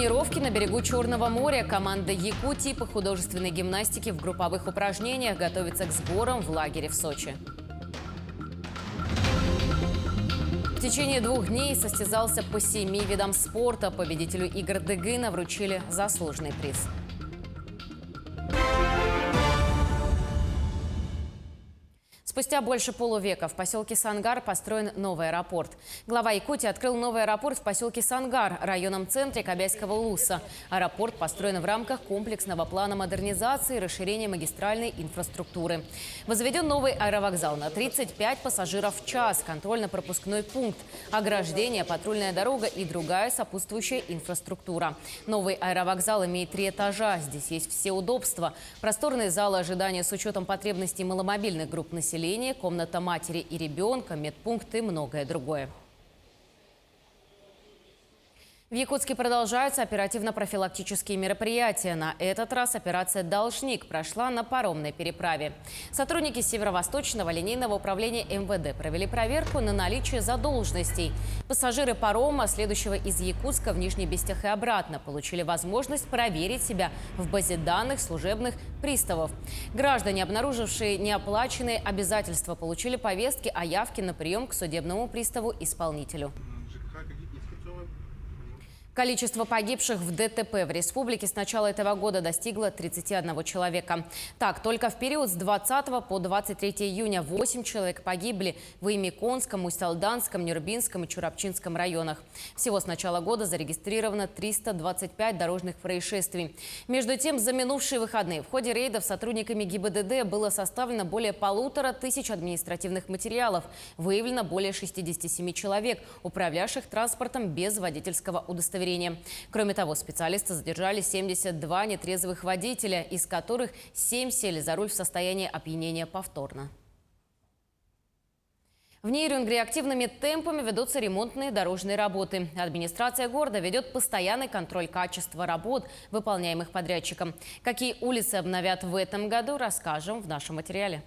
Тренировки на берегу Черного моря. Команда Якутии по художественной гимнастике в групповых упражнениях готовится к сборам в лагере в Сочи. В течение 2 дней состязался по 7 видам спорта. Победителю игр Дыгына вручили заслуженный приз. Спустя больше полувека в поселке Сангар построен новый аэропорт. Глава Якутии открыл новый аэропорт в поселке Сангар, районном центре Кобяйского улуса. Аэропорт построен в рамках комплексного плана модернизации и расширения магистральной инфраструктуры. Возведен новый аэровокзал на 35 пассажиров в час, контрольно-пропускной пункт, ограждение, патрульная дорога и другая сопутствующая инфраструктура. Новый аэровокзал имеет 3 этажа. Здесь есть все удобства. Просторные залы ожидания с учетом потребностей маломобильных групп населения, комната матери и ребенка, медпункт и многое другое. В Якутске продолжаются оперативно-профилактические мероприятия. На этот раз операция «Должник» прошла на паромной переправе. Сотрудники Северо-Восточного линейного управления МВД провели проверку на наличие задолженностей. Пассажиры парома, следующего из Якутска в Нижний Бестях и обратно, получили возможность проверить себя в базе данных служебных приставов. Граждане, обнаружившие неоплаченные обязательства, получили повестки о явке на прием к судебному приставу-исполнителю. Количество погибших в ДТП в республике с начала этого года достигло 31 человека. Так, только в период с 20 по 23 июня 8 человек погибли в Имиконском, Усть-Алданском, Нюрбинском и Чурапчинском районах. Всего с начала года зарегистрировано 325 дорожных происшествий. Между тем, за минувшие выходные в ходе рейдов сотрудниками ГИБДД было составлено более 1500 административных материалов. Выявлено более 67 человек, управлявших транспортом без водительского удостоверения. Кроме того, специалисты задержали 72 нетрезвых водителя, из которых 7 сели за руль в состоянии опьянения повторно. В Нейрюнгре активными темпами ведутся ремонтные дорожные работы. Администрация города ведет постоянный контроль качества работ, выполняемых подрядчиком. Какие улицы обновят в этом году, расскажем в нашем материале.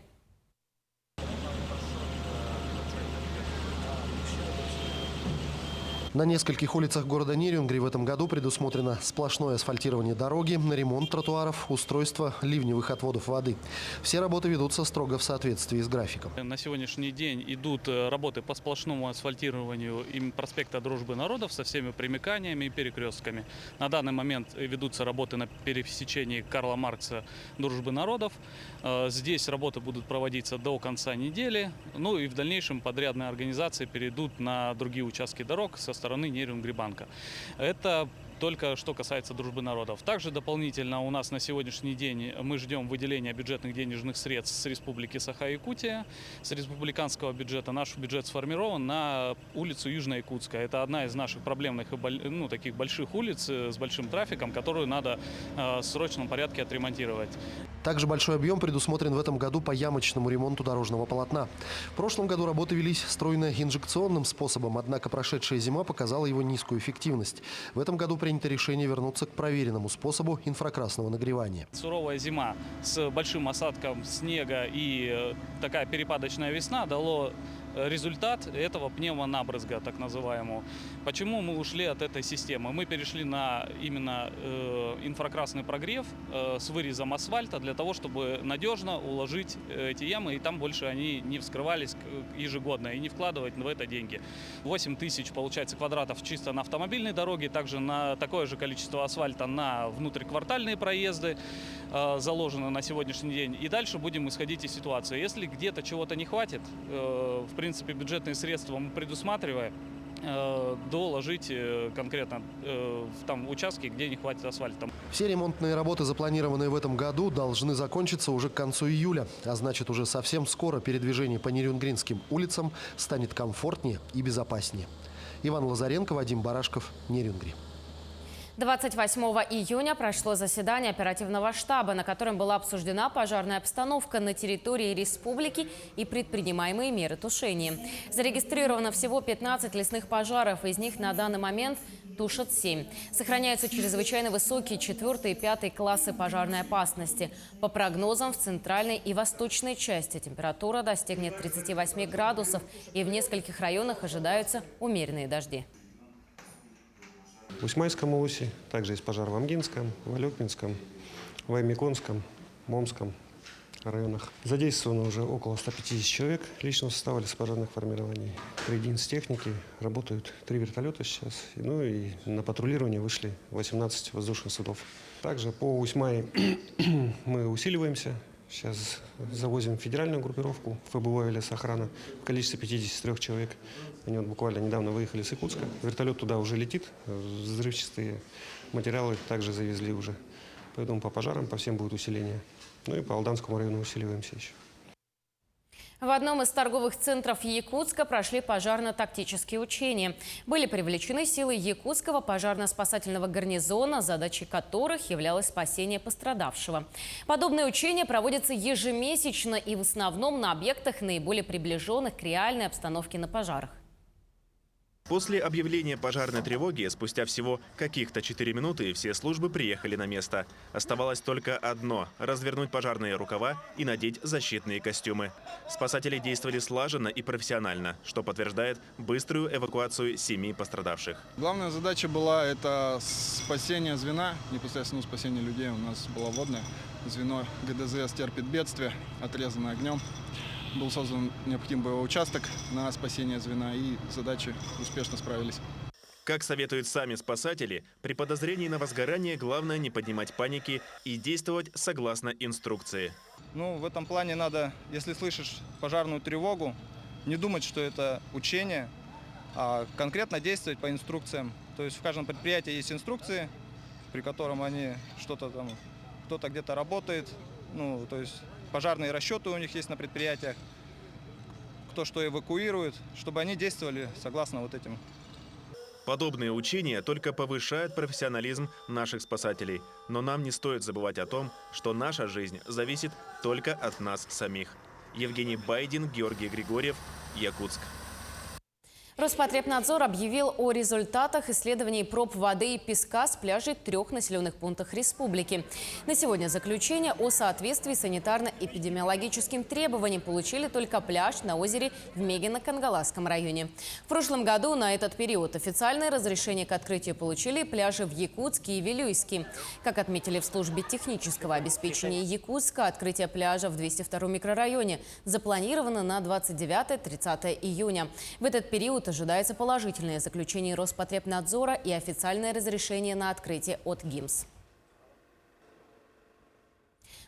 На нескольких улицах города Нейрюнгри в этом году предусмотрено сплошное асфальтирование дороги, ремонт тротуаров, устройство ливневых отводов воды. Все работы ведутся строго в соответствии с графиком. На сегодняшний день идут работы по сплошному асфальтированию проспекта Дружбы народов со всеми примыканиями и перекрестками. На данный момент ведутся работы на пересечении Карла Маркса Дружбы народов. Здесь работы будут проводиться до конца недели. Ну и в дальнейшем подрядные организации перейдут на другие участки дорог со стороны Нейрюнгри-банка. Это только что касается Дружбы народов. Также дополнительно у нас на сегодняшний день мы ждем выделения бюджетных денежных средств с Республики Саха-Якутия. С республиканского бюджета наш бюджет сформирован на улицу Южно-Якутская. Это одна из наших проблемных, таких больших улиц с большим трафиком, которую надо в срочном порядке отремонтировать. Также большой объем предусмотрен в этом году по ямочному ремонту дорожного полотна. В прошлом году работы велись стройно-инжекционным способом, однако прошедшая зима показала его низкую эффективность. В этом году принято решение вернуться к проверенному способу инфракрасного нагревания. Суровая зима с большим осадком снега и такая перепадочная весна дало результат этого пневмонабрызга, так называемого. Почему мы ушли от этой системы? Мы перешли на именно инфракрасный прогрев с вырезом асфальта для того, чтобы надежно уложить эти ямы, и там больше они не вскрывались ежегодно, и не вкладывать в это деньги. 8 тысяч, получается, квадратов чисто на автомобильной дороге, также на такое же количество асфальта на внутриквартальные проезды заложено на сегодняшний день. И дальше будем исходить из ситуации. Если где-то чего-то не хватит, в принципе, бюджетные средства мы предусматриваем, доложить конкретно в там участке, где не хватит асфальта. Все ремонтные работы, запланированные в этом году, должны закончиться уже к концу июля. А значит, уже совсем скоро передвижение по Нейрюнгринским улицам станет комфортнее и безопаснее. Иван Лазаренко, Вадим Барашков, Нейрюнгри. 28 июня прошло заседание оперативного штаба, на котором была обсуждена пожарная обстановка на территории республики и предпринимаемые меры тушения. Зарегистрировано всего 15 лесных пожаров, из них на данный момент тушат 7. Сохраняются чрезвычайно высокие 4 и 5 классы пожарной опасности. По прогнозам, в центральной и восточной части температура достигнет 38 градусов, и в нескольких районах ожидаются умеренные дожди. в Усмайском УУСе, также есть пожар в Амгинском, в Алёкинском, в Аймиконском, Момском районах. Задействовано уже около 150 человек личного состава лесопожарных формирований. 3 единицы техники, работают 3 вертолета сейчас. Ну и на патрулирование вышли 18 воздушных судов. Также по Усмае мы усиливаемся. Сейчас завозим федеральную группировку ФБО и лесохрана в количестве 53 человек. Они вот буквально недавно выехали с Якутска. Вертолет туда уже летит. Взрывчатые материалы также завезли уже. Поэтому по пожарам, по всем будет усиление. Ну и по Алданскому району усиливаемся еще. В одном из торговых центров Якутска прошли пожарно-тактические учения. Были привлечены силы Якутского пожарно-спасательного гарнизона, задачей которых являлось спасение пострадавшего. Подобные учения проводятся ежемесячно и в основном на объектах, наиболее приближенных к реальной обстановке на пожарах. После объявления пожарной тревоги, спустя всего каких-то 4 минуты, все службы приехали на место. Оставалось только одно – развернуть пожарные рукава и надеть защитные костюмы. Спасатели действовали слаженно и профессионально, что подтверждает быструю эвакуацию 7 пострадавших. Главная задача была это спасение звена, непосредственно спасение людей. У нас было водное звено ГДЗ «Терпит бедствие», отрезанное огнем. Был создан необходимый боевой участок на спасение звена, и задачи успешно справились. Как советуют сами спасатели, при подозрении на возгорание главное не поднимать паники и действовать согласно инструкции. Ну, в этом плане надо, если слышишь пожарную тревогу, не думать, что это учение, а конкретно действовать по инструкциям. То есть в каждом предприятии есть инструкции, при котором они что-то там, кто-то где-то работает, ну, то есть пожарные расчеты у них есть на предприятиях, кто что эвакуирует, чтобы они действовали согласно вот этим. Подобные учения только повышают профессионализм наших спасателей. Но нам не стоит забывать о том, что наша жизнь зависит только от нас самих. Евгений Байдин, Георгий Григорьев, Якутск. Роспотребнадзор объявил о результатах исследований проб воды и песка с пляжей 3 населенных пунктах республики. На сегодня заключение о соответствии санитарно-эпидемиологическим требованиям получили только пляж на озере в Мегино-Кангаласском районе. В прошлом году на этот период официальное разрешение к открытию получили пляжи в Якутске и Вилюйске. Как отметили в службе технического обеспечения Якутска, открытие пляжа в 202 микрорайоне запланировано на 29-30 июня. В этот период ожидается положительное заключение Роспотребнадзора и официальное разрешение на открытие от ГИМС.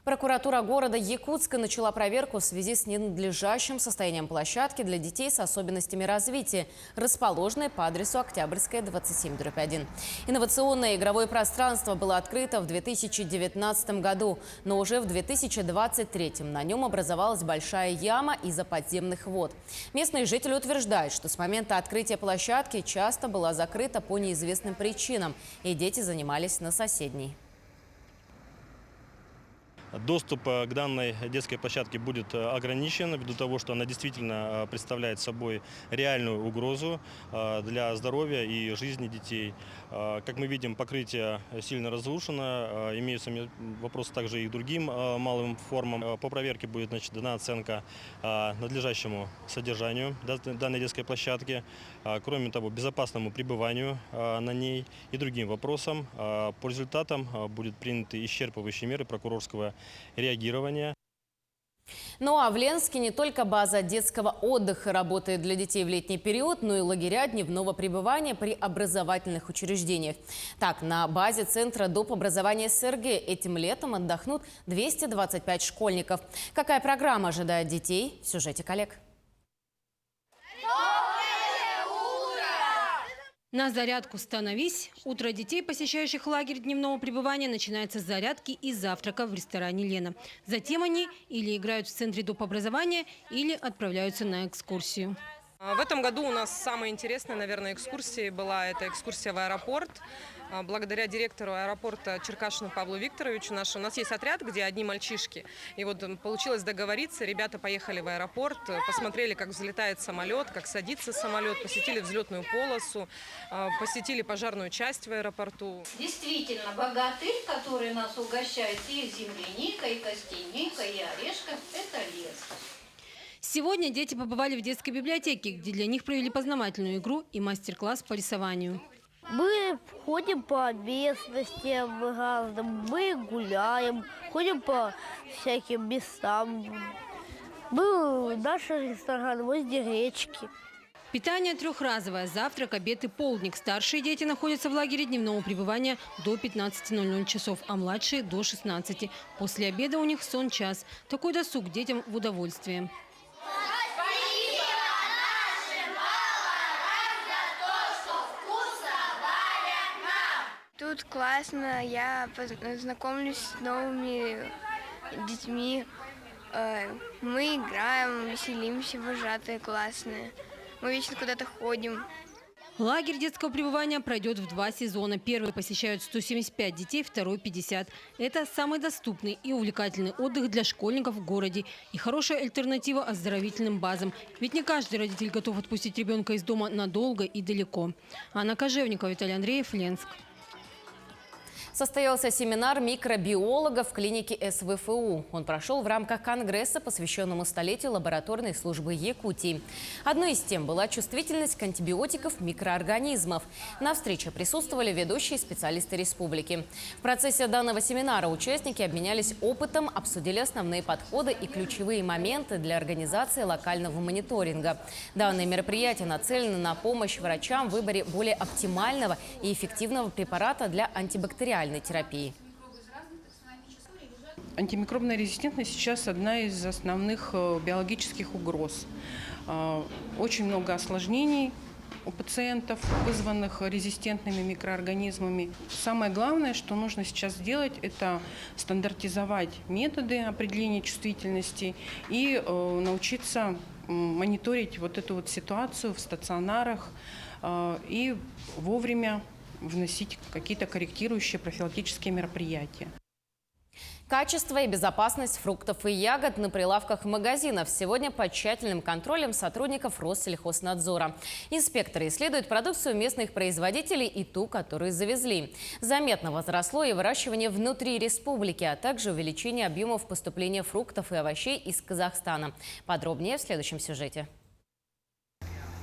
Прокуратура города Якутска начала проверку в связи с ненадлежащим состоянием площадки для детей с особенностями развития, расположенной по адресу Октябрьская, 27/1. Инновационное игровое пространство было открыто в 2019 году, но уже в 2023 на нем образовалась большая яма из-за подземных вод. Местные жители утверждают, что с момента открытия площадки часто была закрыта по неизвестным причинам, и дети занимались на соседней. Доступ к данной детской площадке будет ограничен ввиду того, что она действительно представляет собой реальную угрозу для здоровья и жизни детей. Как мы видим, покрытие сильно разрушено, имеются вопросы также и к другим малым формам. По проверке будет дана оценка надлежащему содержанию данной детской площадки, кроме того, безопасному пребыванию на ней и другим вопросам. По результатам будут приняты исчерпывающие меры прокурорского реагирования. Ну а в Ленске не только база детского отдыха работает для детей в летний период, но и лагеря дневного пребывания при образовательных учреждениях. Так, на базе Центра доп. Образования СРГ этим летом отдохнут 225 школьников. Какая программа ожидает детей? В сюжете коллег. На зарядку становись. Утро детей, посещающих лагерь дневного пребывания, начинается с зарядки и завтрака в ресторане «Лена». Затем они или играют в Центре доп. Образования, или отправляются на экскурсию. В этом году у нас самая интересная, наверное, экскурсия была эта экскурсия в аэропорт. Благодаря директору аэропорта Черкашину Павлу Викторовичу у нас есть отряд, где одни мальчишки. И вот получилось договориться, ребята поехали в аэропорт, посмотрели, как взлетает самолет, как садится самолет, посетили взлетную полосу, посетили пожарную часть в аэропорту. Действительно, богатырь, который нас угощает и земляникой, и костяникой, и орешком, это лес. Сегодня дети побывали в детской библиотеке, где для них провели познавательную игру и мастер-класс по рисованию. Мы ходим по местностям разным, мы гуляем, ходим по всяким местам. Был наш ресторан возле речки. Питание трехразовое: завтрак, обед и полдник. Старшие дети находятся в лагере дневного пребывания до 15:00 часов, а младшие до 16. После обеда у них сон-час. Такой досуг детям в удовольствие. Тут классно, я знакомлюсь с новыми детьми. Мы играем, веселимся, вожатые классные. Мы вечно куда-то ходим. Лагерь детского пребывания пройдет в 2 сезона. Первый посещают 175 детей, второй – 50. Это самый доступный и увлекательный отдых для школьников в городе. И хорошая альтернатива оздоровительным базам. Ведь не каждый родитель готов отпустить ребенка из дома надолго и далеко. Анна Кожевникова, Виталий Андреев, Ленск. Состоялся семинар микробиологов в клинике СВФУ. Он прошел в рамках конгресса, посвященному столетию лабораторной службы Якутии. Одной из тем была чувствительность к антибиотиков микроорганизмов. На встрече присутствовали ведущие специалисты республики. В процессе данного семинара участники обменялись опытом, обсудили основные подходы и ключевые моменты для организации локального мониторинга. Данное мероприятие нацелено на помощь врачам в выборе более оптимального и эффективного препарата для антибактериальной терапии. Антимикробная резистентность сейчас одна из основных биологических угроз. Очень много осложнений у пациентов, вызванных резистентными микроорганизмами. Самое главное, что нужно сейчас сделать, это стандартизовать методы определения чувствительности и научиться мониторить вот эту вот ситуацию в стационарах и вовремя вносить какие-то корректирующие профилактические мероприятия. Качество и безопасность фруктов и ягод на прилавках магазинов сегодня под тщательным контролем сотрудников Россельхознадзора. Инспекторы исследуют продукцию местных производителей и ту, которую завезли. Заметно возросло и выращивание внутри республики, а также увеличение объемов поступления фруктов и овощей из Казахстана. Подробнее в следующем сюжете.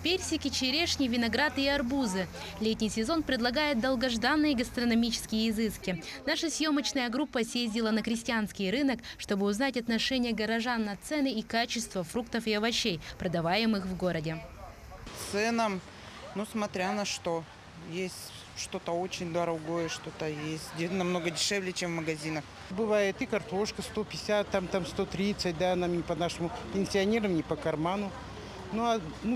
Персики, черешни, виноград и арбузы. Летний сезон предлагает долгожданные гастрономические изыски. Наша съемочная группа съездила на крестьянский рынок, чтобы узнать отношение горожан на цены и качество фруктов и овощей, продаваемых в городе. Ценам, смотря на что. Есть что-то очень дорогое, что-то есть намного дешевле, чем в магазинах. Бывает и картошка 150, там 130, да, нам не по нашему пенсионерам, не по карману.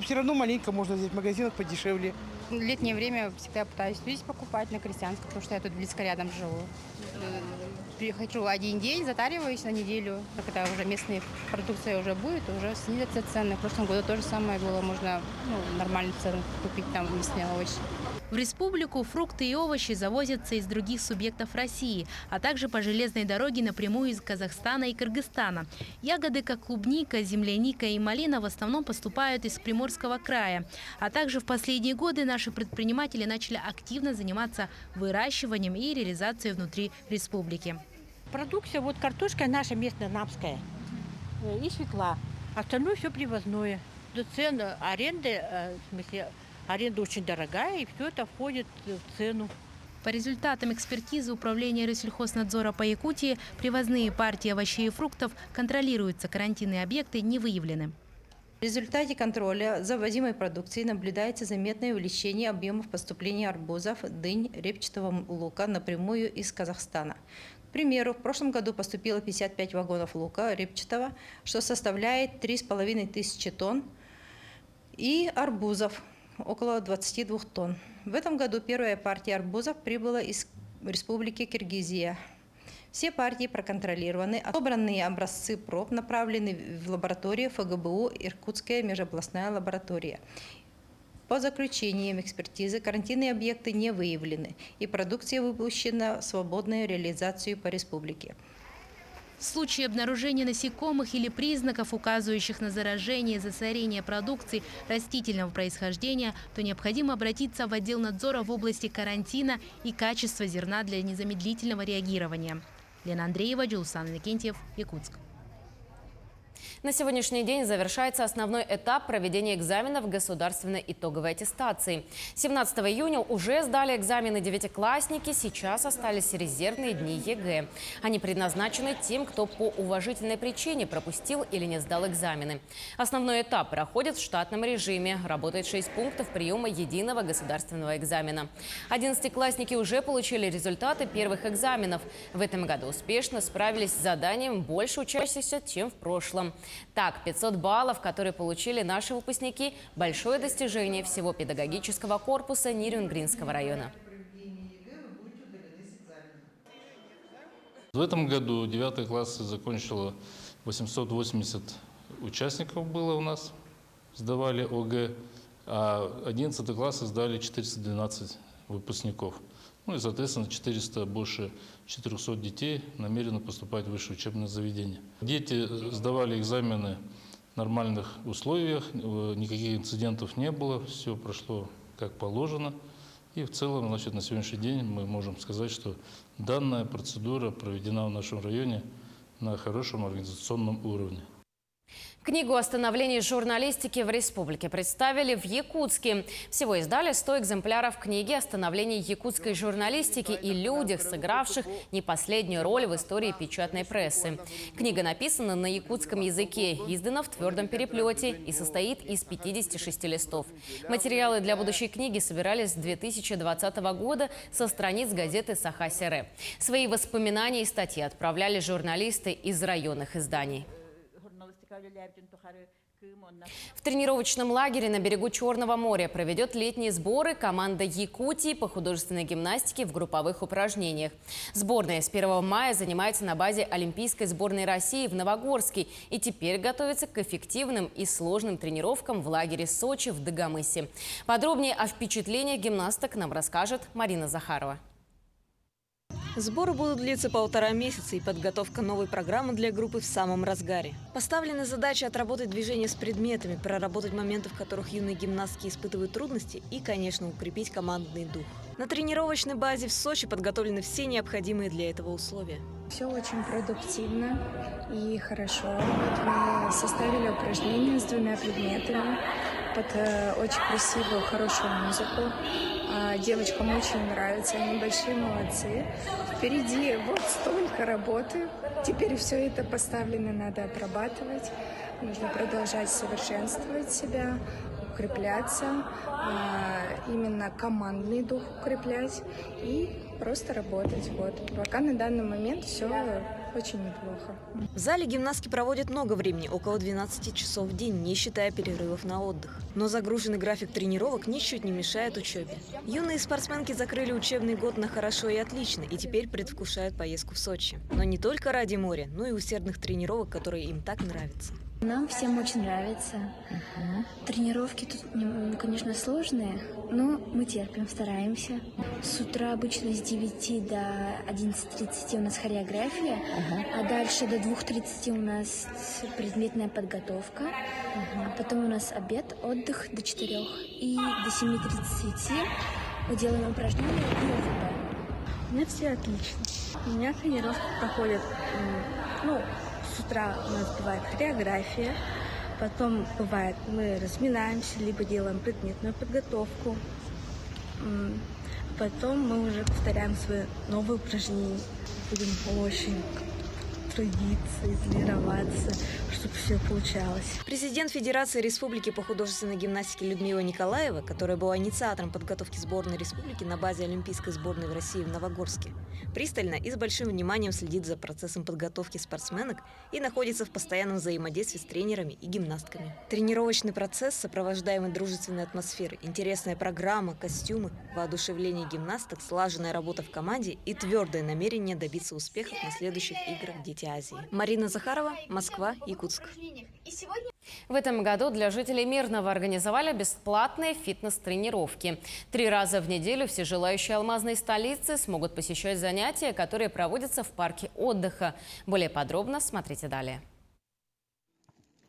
Все равно маленько можно взять в магазинах подешевле. В летнее время всегда пытаюсь здесь покупать на Крестьянском, потому что я тут близко рядом живу. Прихожу один день, затариваюсь на неделю. Когда уже местная продукция уже будет, уже снизятся цены. В прошлом году то же самое было, можно нормальные цены купить там мясные овощи. В республику фрукты и овощи завозятся из других субъектов России, а также по железной дороге напрямую из Казахстана и Кыргызстана. Ягоды, как клубника, земляника и малина, в основном поступают из Приморского края. А также в последние годы наши предприниматели начали активно заниматься выращиванием и реализацией внутри республики. Продукция, картошка наша местная, напская, и свекла. Остальное все привозное. Цены аренды, в смысле, аренда очень дорогая, и все это входит в цену. По результатам экспертизы Управления Россельхознадзора по Якутии привозные партии овощей и фруктов контролируются, карантинные объекты не выявлены. В результате контроля за ввозимой продукцией наблюдается заметное увеличение объемов поступления арбузов, дынь, репчатого лука напрямую из Казахстана. К примеру, в прошлом году поступило 55 вагонов лука репчатого, что составляет 3500 тонн, и арбузов около 22 тонн. В этом году первая партия арбузов прибыла из Республики Киргизия. Все партии проконтролированы, отобранные образцы проб направлены в лабораторию ФГБУ «Иркутская межобластная лаборатория». По заключениям экспертизы карантинные объекты не выявлены, и продукция выпущена в свободную реализацию по республике. В случае обнаружения насекомых или признаков, указывающих на заражение и засорение продукции растительного происхождения, то необходимо обратиться в отдел надзора в области карантина и качества зерна для незамедлительного реагирования. Лена Андреева, Джулсан Викентьев, Якутск. На сегодняшний день завершается основной этап проведения экзаменов государственной итоговой аттестации. 17 июня уже сдали экзамены девятиклассники, сейчас остались резервные дни ЕГЭ. Они предназначены тем, кто по уважительной причине пропустил или не сдал экзамены. Основной этап проходит в штатном режиме. Работает 6 пунктов приема единого государственного экзамена. 11-классники уже получили результаты первых экзаменов. В этом году успешно справились с заданием больше учащихся, чем в прошлом. Так, 500 баллов, которые получили наши выпускники – большое достижение всего педагогического корпуса Нерюнгринского района. В этом году 9 классы закончило 880 участников было у нас, сдавали ОГЭ, а 11 классы сдали 412 выпускников. Ну и, соответственно, больше 400 детей намерены поступать в высшее учебное заведение. Дети сдавали экзамены в нормальных условиях, никаких инцидентов не было, все прошло как положено. И в целом, значит, на сегодняшний день мы можем сказать, что данная процедура проведена в нашем районе на хорошем организационном уровне. Книгу о становлении журналистики в республике представили в Якутске. Всего издали 100 экземпляров книги о становлении якутской журналистики и людях, сыгравших не последнюю роль в истории печатной прессы. Книга написана на якутском языке, издана в твердом переплете и состоит из 56 листов. Материалы для будущей книги собирались с 2020 года со страниц газеты «Саха-Сере». Свои воспоминания и статьи отправляли журналисты из районных изданий. В тренировочном лагере на берегу Черного моря проведет летние сборы команда Якутии по художественной гимнастике в групповых упражнениях. Сборная с 1 мая занимается на базе Олимпийской сборной России в Новогорске и теперь готовится к эффективным и сложным тренировкам в лагере Сочи в Дагомысе. Подробнее о впечатлениях гимнасток нам расскажет Марина Захарова. Сборы будут длиться 1,5 месяца, и подготовка новой программы для группы в самом разгаре. Поставлены задачи отработать движение с предметами, проработать моменты, в которых юные гимнастки испытывают трудности, и, конечно, укрепить командный дух. На тренировочной базе в Сочи подготовлены все необходимые для этого условия. Все очень продуктивно и хорошо. Мы составили упражнения с 2 предметами под очень красивую, хорошую музыку. Девочкам очень нравится, они большие молодцы. Впереди вот столько работы. Теперь все это поставлено, надо отрабатывать. Нужно продолжать совершенствовать себя, укрепляться, именно командный дух укреплять и просто работать. Вот. Пока на данный момент все очень неплохо. В зале гимнастки проводят много времени, около 12 часов в день, не считая перерывов на отдых. Но загруженный график тренировок ничуть не мешает учебе. Юные спортсменки закрыли учебный год на хорошо и отлично, и теперь предвкушают поездку в Сочи. Но не только ради моря, но и усердных тренировок, которые им так нравятся. Нам всем очень нравится. Тренировки тут, конечно, сложные, но мы терпим, стараемся. С утра обычно с 9 до 11:30 у нас хореография, а дальше до 2:30 у нас предметная подготовка. Потом у нас обед, отдых до 4. И до 7:30 мы делаем упражнения и ОФП. У меня все отлично. У меня тренировки проходят, с утра у нас бывает хореография, потом бывает мы разминаемся, либо делаем предметную подготовку. Потом мы уже повторяем свои новые упражнения. Будем очень трудиться, тренироваться, чтобы все получалось. Президент Федерации Республики по художественной гимнастике Людмила Николаева, которая была инициатором подготовки сборной республики на базе Олимпийской сборной в России в Новогорске, пристально и с большим вниманием следит за процессом подготовки спортсменок и находится в постоянном взаимодействии с тренерами и гимнастками. Тренировочный процесс, сопровождаемый дружественной атмосферой, интересная программа, костюмы, воодушевление гимнасток, слаженная работа в команде и твердое намерение добиться успехов на следующих играх «Дети Азии». Марина Захарова, Москва, Якутск. В этом году для жителей Мирного организовали бесплатные фитнес-тренировки. 3 раза в неделю все желающие алмазной столицы смогут посещать занятия, которые проводятся в парке отдыха. Более подробно смотрите далее.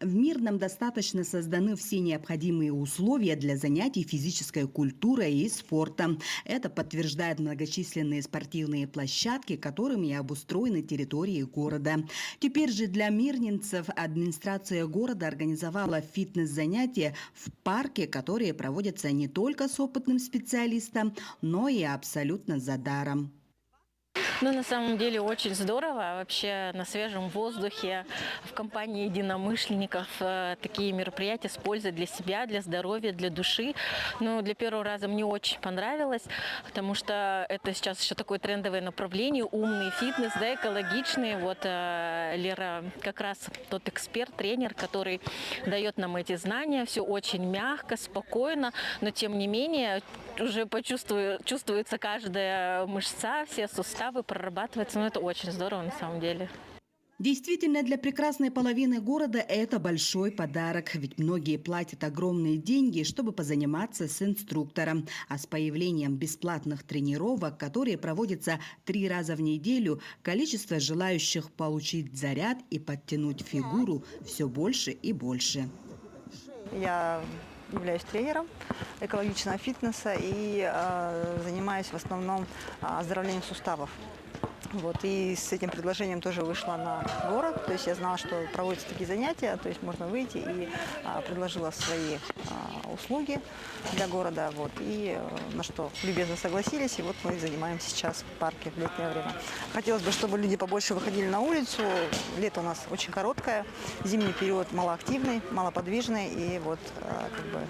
В Мирном достаточно созданы все необходимые условия для занятий физической культурой и спортом. Это подтверждают многочисленные спортивные площадки, которыми обустроены территории города. Теперь же для мирнинцев администрация города организовала фитнес-занятия в парке, которые проводятся не только с опытным специалистом, но и абсолютно за даром. Ну, на самом деле очень здорово. Вообще на свежем воздухе, в компании единомышленников такие мероприятия с пользой для себя, для здоровья, для души. Ну, для первого раза мне очень понравилось, потому что это сейчас еще такое трендовое направление, умный фитнес, да, экологичный. Вот Лера как раз тот эксперт, тренер, который дает нам эти знания. Все очень мягко, спокойно, но тем не менее уже чувствуется каждая мышца, все суставы прорабатываются. Но это очень здорово на самом деле. Действительно, для прекрасной половины города это большой подарок, ведь многие платят огромные деньги, чтобы позаниматься с инструктором. А с появлением бесплатных тренировок, которые проводятся 3 раза в неделю, количество желающих получить заряд и подтянуть фигуру все больше и больше. Я являюсь тренером экологичного фитнеса и занимаюсь в основном оздоровлением суставов. Вот, и с этим предложением тоже вышла на город. То есть я знала, что проводятся такие занятия, то есть можно выйти, и предложила свои услуги для города. Вот, и на что любезно согласились, и вот мы занимаемся сейчас в парке в летнее время. Хотелось бы, чтобы люди побольше выходили на улицу. Лето у нас очень короткое, зимний период малоактивный, малоподвижный, и вот как бы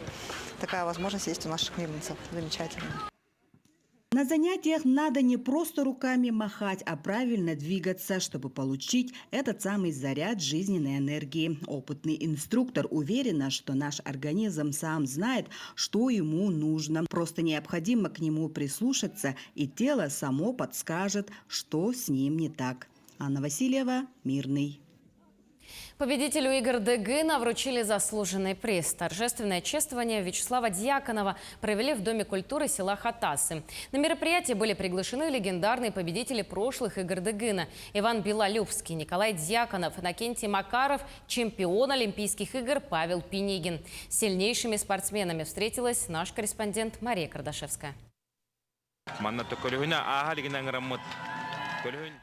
такая возможность есть у наших мирнинцев. Замечательно. На занятиях надо не просто руками махать, а правильно двигаться, чтобы получить этот самый заряд жизненной энергии. Опытный инструктор уверена, что наш организм сам знает, что ему нужно. Просто необходимо к нему прислушаться, и тело само подскажет, что с ним не так. Анна Васильева, Мирный. Победителю игр Дегына вручили заслуженный приз. Торжественное чествование Вячеслава Дьяконова провели в Доме культуры села Хатасы. На мероприятие были приглашены легендарные победители прошлых игр Дегына: Иван Белолюбский, Николай Дьяконов, Иннокентий Макаров, чемпион Олимпийских игр Павел Пинигин. С сильнейшими спортсменами встретилась наш корреспондент Мария Кардашевская.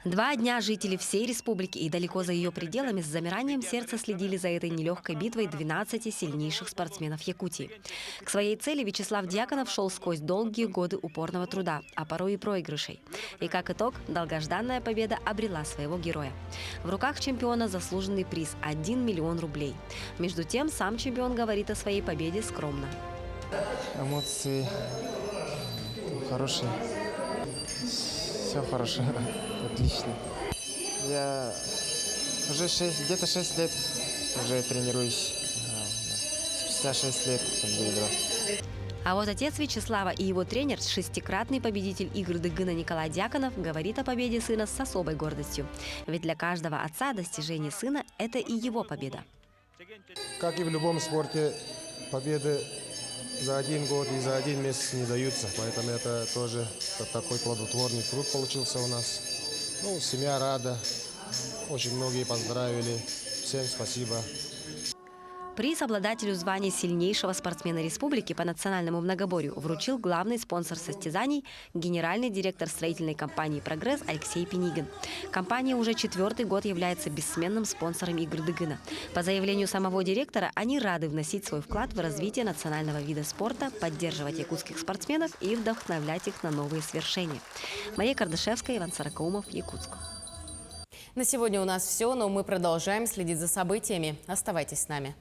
2 дня жители всей республики и далеко за ее пределами с замиранием сердца следили за этой нелегкой битвой 12 сильнейших спортсменов Якутии. К своей цели Вячеслав Дьяконов шел сквозь долгие годы упорного труда, а порой и проигрышей. И как итог, долгожданная победа обрела своего героя. В руках чемпиона заслуженный приз – 1 миллион рублей. Между тем, сам чемпион говорит о своей победе скромно. Эмоции хорошие. Все хорошо, отлично. Я уже где-то 6 лет уже тренируюсь. Спустя 6 лет выиграл. А вот отец Вячеслава и его тренер, 6-кратный победитель игр Дегына Николай Дьяконов, говорит о победе сына с особой гордостью. Ведь для каждого отца достижение сына – это и его победа. Как и в любом спорте, победы за 1 год и за 1 месяц не даются, поэтому это тоже такой плодотворный труд получился у нас. Ну, семья рада, очень многие поздравили, всем спасибо. Приз обладателю звания сильнейшего спортсмена республики по национальному многоборью вручил главный спонсор состязаний – генеральный директор строительной компании «Прогресс» Алексей Пинигин. Компания уже 4-й год является бессменным спонсором игр Дегына. По заявлению самого директора, они рады вносить свой вклад в развитие национального вида спорта, поддерживать якутских спортсменов и вдохновлять их на новые свершения. Мария Кардашевская, Иван Сорокаумов, Якутск. На сегодня у нас все, но мы продолжаем следить за событиями. Оставайтесь с нами.